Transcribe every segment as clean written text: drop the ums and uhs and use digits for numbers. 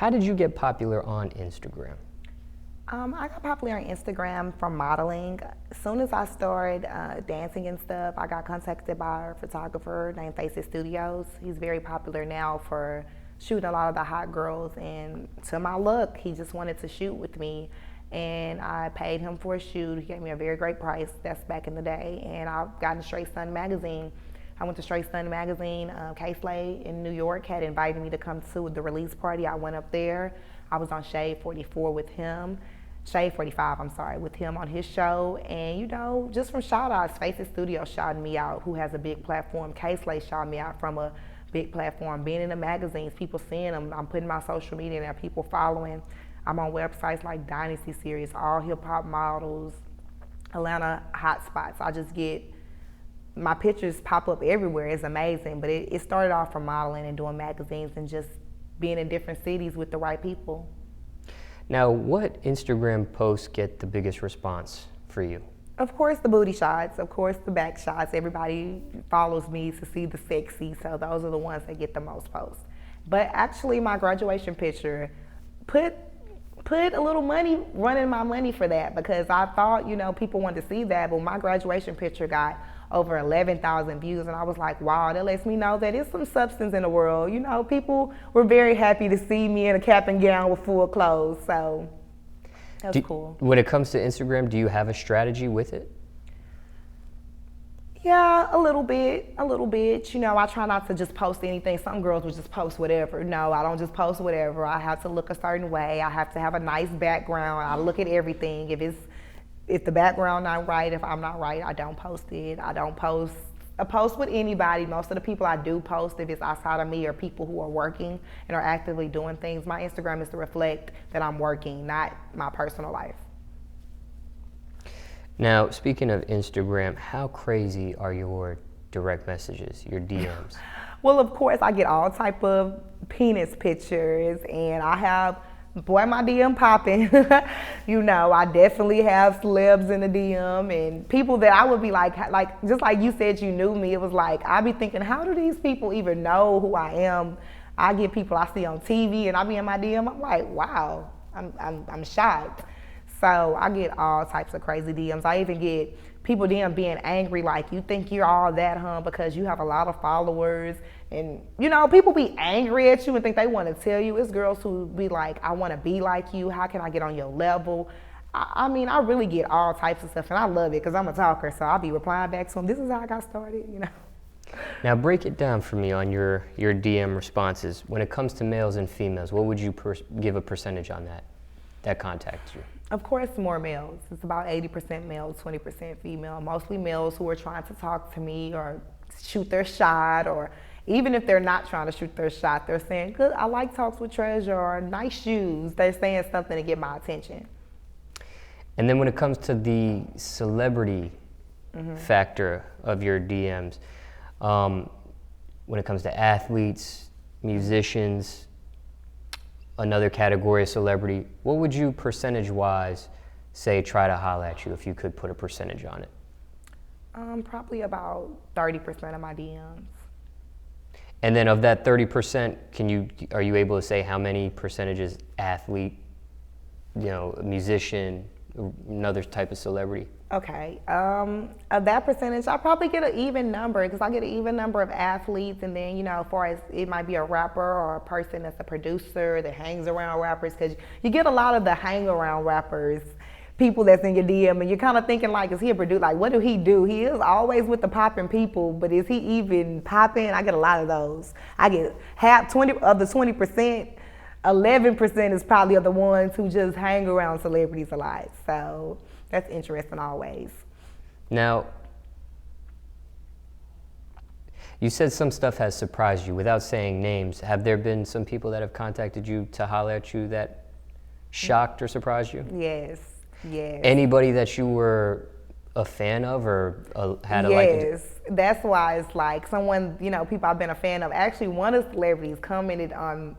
how did you get popular on Instagram? I got popular on Instagram from modeling. As soon as I started dancing and stuff, I got contacted by a photographer named Faces Studios. He's very popular now for shooting a lot of the hot girls, and to my luck, he just wanted to shoot with me, and I paid him for a shoot. He gave me a very great price. That's back in the day, and I got in Straight Sun magazine. I went to Straight Sun magazine. K-Slay in New York had invited me to come to the release party. I went up there. I was on Shade 44 with him. Shade 45, I'm sorry, with him on his show. And you know, just from shout outs, Faces Studio shouted me out, who has a big platform. K-Slay shouted me out from a big platform. Being in the magazines, people seeing them. I'm putting my social media in there, people following. I'm on websites like Dynasty Series, All Hip Hop Models, Atlanta Hotspots. I just get, my pictures pop up everywhere. It's amazing. But it started off from modeling and doing magazines and just being in different cities with the right people. Now, what Instagram posts get the biggest response for you? Of course, the booty shots. Of course, the back shots. Everybody follows me to see the sexy, so those are the ones that get the most posts. But actually, my graduation picture, put a little money, running my money for that, because I thought, you know, people wanted to see that, but my graduation picture got over 11,000 views, and I was like, wow, that lets me know that there's some substance in the world. You know, people were very happy to see me in a cap and gown with full clothes, so that was cool. When it comes to Instagram, do you have a strategy with it? Yeah, a little bit. You know, I try not to just post anything. Some girls would just post whatever. No, I don't just post whatever. I have to look a certain way. I have to have a nice background. I look at everything. If the background not right, if I'm not right, I don't post it. I don't post with anybody. Most of the people I do post, if it's outside of me, are people who are working and are actively doing things. My Instagram is to reflect that I'm working, not my personal life. Now, speaking of Instagram, how crazy are your direct messages, your DMs? Well, of course, I get all type of penis pictures, and I have, boy, my DM popping. You know, I definitely have celebs in the DM, and people that I would be like just like you said, you knew me. It was like, I'd be thinking, how do these people even know who I am? I get people I see on TV, and I be in my DM. I'm like, wow, I'm shocked. So I get all types of crazy DMs. I even get people DM being angry, like, you think you're all that, huh, because you have a lot of followers. And, you know, people be angry at you and think they want to tell you. It's girls who be like, I want to be like you. How can I get on your level? I mean, I really get all types of stuff, and I love it because I'm a talker. So I'll be replying back to them. This is how I got started, you know. Now, break it down for me on your DM responses. When it comes to males and females, what would you give a percentage on that contact you? Of course, more males. It's about 80% male, 20% female. Mostly males who are trying to talk to me or shoot their shot, or even if they're not trying to shoot their shot, they're saying, good, I like talks with Tresure, or nice shoes. They're saying something to get my attention. And then when it comes to the celebrity factor of your DMs, when it comes to athletes, musicians, another category of celebrity, what would you percentage-wise say try to holler at you if you could put a percentage on it? Probably about 30% of my DMs. And then of that 30%, are you able to say how many percentages athlete, you know, musician, another type of celebrity? Okay, of that percentage, I probably get an even number, because I get an even number of athletes, and then, you know, as far as it might be a rapper or a person that's a producer that hangs around rappers, because you get a lot of the hang around rappers, people that's in your DM, and you're kind of thinking like, is he a producer? Like, what do he do? He is always with the popping people, but is he even popping? I get a lot of those. I get 20 of the 20%. 11% is probably of the ones who just hang around celebrities a lot. So that's interesting always. Now, you said some stuff has surprised you. Without saying names, have there been some people that have contacted you to holler at you that shocked or surprised you? Yes. Anybody that you were a fan of or had a Yes, that's why it's like someone, you know, people I've been a fan of. Actually, one of the celebrities commented on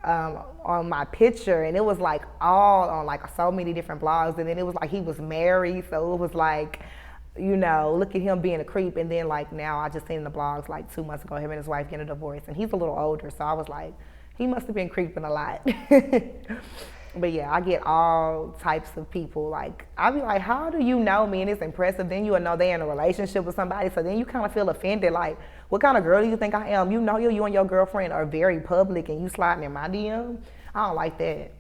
my picture, and it was like all on like so many different blogs, and then it was like he was married, so it was like, you know, look at him being a creep. And then like now I just seen in the blogs like 2 months ago, him and his wife getting a divorce, and he's a little older, so I was like, He must have been creeping a lot. But yeah, I get all types of people. Like, I'll be like, how do you know me? And it's impressive. Then you will know they're in a relationship with somebody. So then you kind of feel offended. Like, what kind of girl do you think I am? You know you and your girlfriend are very public and you sliding in my DM? I don't like that.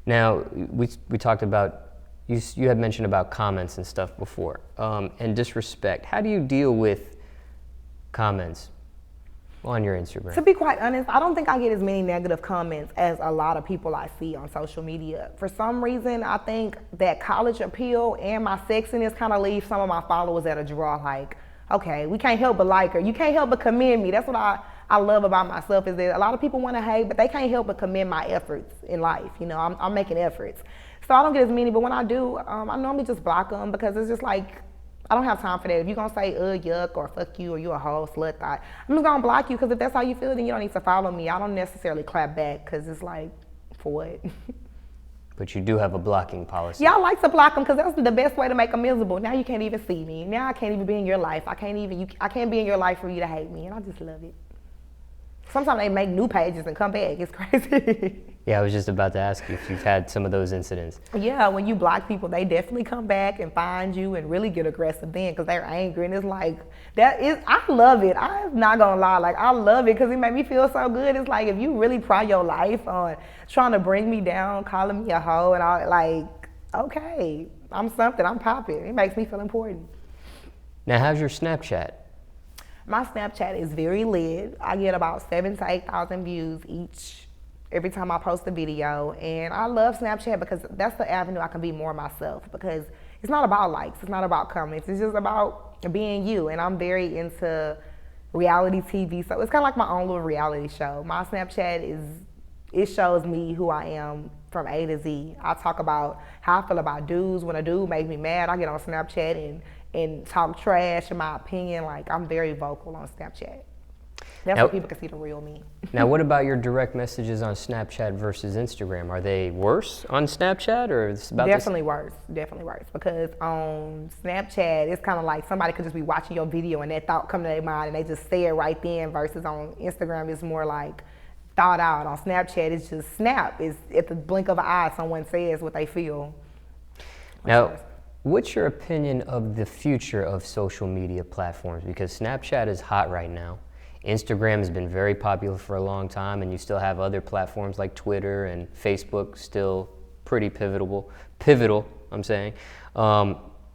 Now, we talked about, you had mentioned about comments and stuff before, and disrespect. How do you deal with comments on your Instagram? To be quite honest, I don't think I get as many negative comments as a lot of people I see on social media. For some reason, I think that college appeal and my sexiness kind of leave some of my followers at a draw. Like, okay, we can't help but like her. You can't help but commend me. That's what I love about myself, is that a lot of people want to hate, but they can't help but commend my efforts in life. You know, I'm making efforts. So I don't get as many, but when I do, I normally just block them, because it's just like, I don't have time for that. If you're going to say, yuck, or fuck you, or you a whole slut thought, I'm just going to block you, because if that's how you feel, then you don't need to follow me. I don't necessarily clap back, because it's like, for what? But you do have a blocking policy. Yeah, I like to block them, because that's the best way to make them miserable. Now you can't even see me. Now I can't even be in your life. I can't be in your life for you to hate me, and I just love it. Sometimes they make new pages and come back. It's crazy. Yeah, I was just about to ask you if you've had some of those incidents. Yeah, when you block people, they definitely come back and find you and really get aggressive then, because they're angry. And it's like, I love it. I'm not gonna lie, like, I love it, because it made me feel so good. It's like, if you really pride your life on trying to bring me down, calling me a hoe, and all, like, okay, I'm something, I'm popping. It makes me feel important. Now, how's your Snapchat? My Snapchat is very lit. I get about 7,000 to 8,000 views every time I post a video. And I love Snapchat because that's the avenue I can be more myself, because it's not about likes, it's not about comments, it's just about being you. And I'm very into reality TV, so it's kind of like my own little reality show. My Snapchat it shows me who I am from A to Z. I talk about how I feel about dudes. When a dude makes me mad, I get on Snapchat and talk trash, in my opinion. Like, I'm very vocal on Snapchat. That's where people can see the real me. Now, what about your direct messages on Snapchat versus Instagram? Are they worse on Snapchat, or is it about Definitely worse, because on Snapchat, it's kind of like somebody could just be watching your video and that thought come to their mind and they just say it right then, versus on Instagram, it's more like thought out. On Snapchat, it's just snap. It's at the blink of an eye, someone says what they feel. Now, what's your opinion of the future of social media platforms? Because Snapchat is hot right now. Instagram has been very popular for a long time, and you still have other platforms like Twitter and Facebook still pretty pivotal, I'm saying.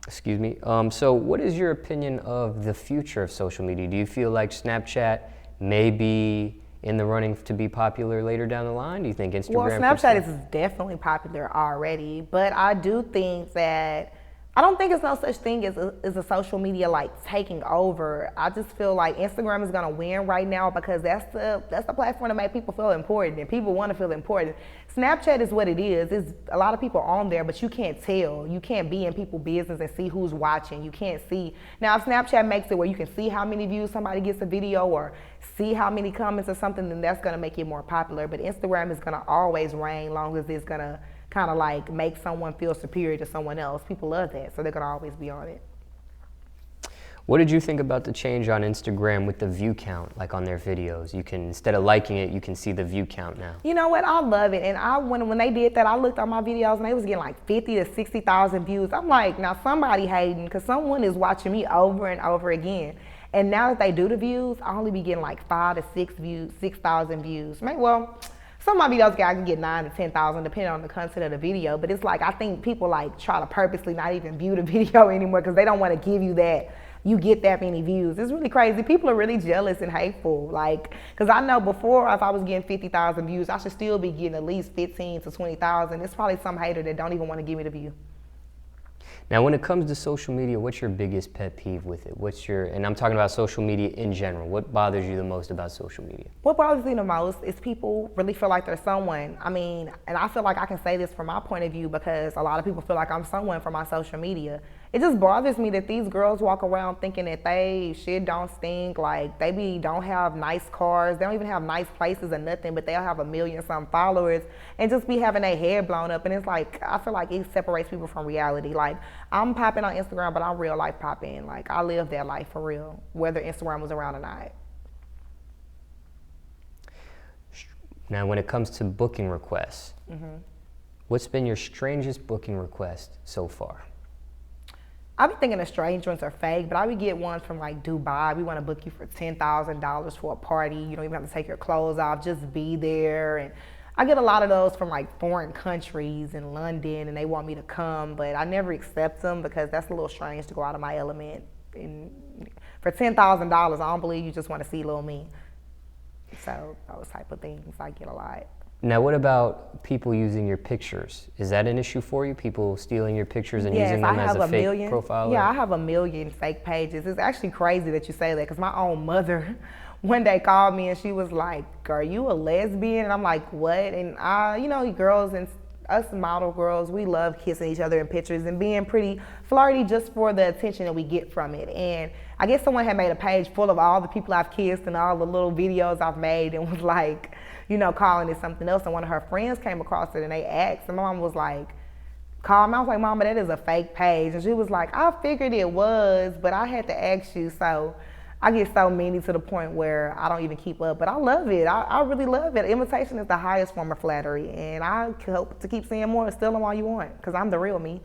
Excuse me. So what is your opinion of the future of social media? Do you feel like Snapchat may be in the running to be popular later down the line? Do you think Instagram? Well, Snapchat is definitely popular already, but I do think that I don't think it's no such thing as a social media like taking over. I just feel like Instagram is gonna win right now, because that's the platform to make people feel important, and people want to feel important. Snapchat is what it is. It's a lot of people on there, but you can't tell. You can't be in people's business and see who's watching. You can't see. Now, if Snapchat makes it where you can see how many views somebody gets a video, or see how many comments or something, then that's gonna make it more popular. But Instagram is gonna always reign, long as it's gonna kind of like make someone feel superior to someone else. People love that, so they're gonna always be on it. What did you think about the change on Instagram with the view count, like on their videos? You can, instead of liking it, you can see the view count now. You know what? I love it. And when they did that, I looked on my videos and they was getting like 50 to 60,000 views. I'm like, now somebody hating, because someone is watching me over and over again. And now that they do the views, I only be getting like 5 to 6,000 views. Well, some of my videos I can get 9 to 10,000 depending on the content of the video, but it's like, I think people like try to purposely not even view the video anymore, because they don't want to give you that, you get that many views. It's really crazy. People are really jealous and hateful. Like, because I know before, if I was getting 50,000 views, I should still be getting at least 15 to 20,000. It's probably some hater that don't even want to give me the view. Now, when it comes to social media, what's your biggest pet peeve with it? And I'm talking about social media in general. What bothers you the most about social media? What bothers me the most is people really feel like they're someone. I mean, and I feel like I can say this from my point of view, because a lot of people feel like I'm someone from my social media. It just bothers me that these girls walk around thinking that they shit don't stink, like they don't have nice cars, they don't even have nice places or nothing, but they'll have 1 million some followers and just be having their head blown up. And it's like, I feel like it separates people from reality. Like, I'm popping on Instagram, but I'm real life popping. Like, I live that life for real, whether Instagram was around or not. Now, when it comes to booking requests, what's been your strangest booking request so far? I be thinking the strange ones are fake, but I would get ones from like Dubai. We want to book you for $10,000 for a party. You don't even have to take your clothes off, just be there. And I get a lot of those from like foreign countries in London, and they want me to come, but I never accept them because that's a little strange to go out of my element. And for $10,000, I don't believe you just want to see little me. So those type of things I get a lot. Now, what about people using your pictures? Is that an issue for you? People stealing your pictures and using them as a fake profile? Yeah, I have a million fake pages. It's actually crazy that you say that because my own mother one day called me and she was like, "Are you a lesbian?" And I'm like, "What?" And you know, girls and us model girls, we love kissing each other in pictures and being pretty flirty just for the attention that we get from it. And I guess someone had made a page full of all the people I've kissed and all the little videos I've made and was like, you know, calling it something else. And one of her friends came across it and they asked, and my mom was like, call me. I was like, "Mama, that is a fake page." And she was like, "I figured it was, but I had to ask you." So I get so many to the point where I don't even keep up, but I love it. I really love it. Imitation is the highest form of flattery, and I hope to keep seeing more. Steal them all you want, because I'm the real me.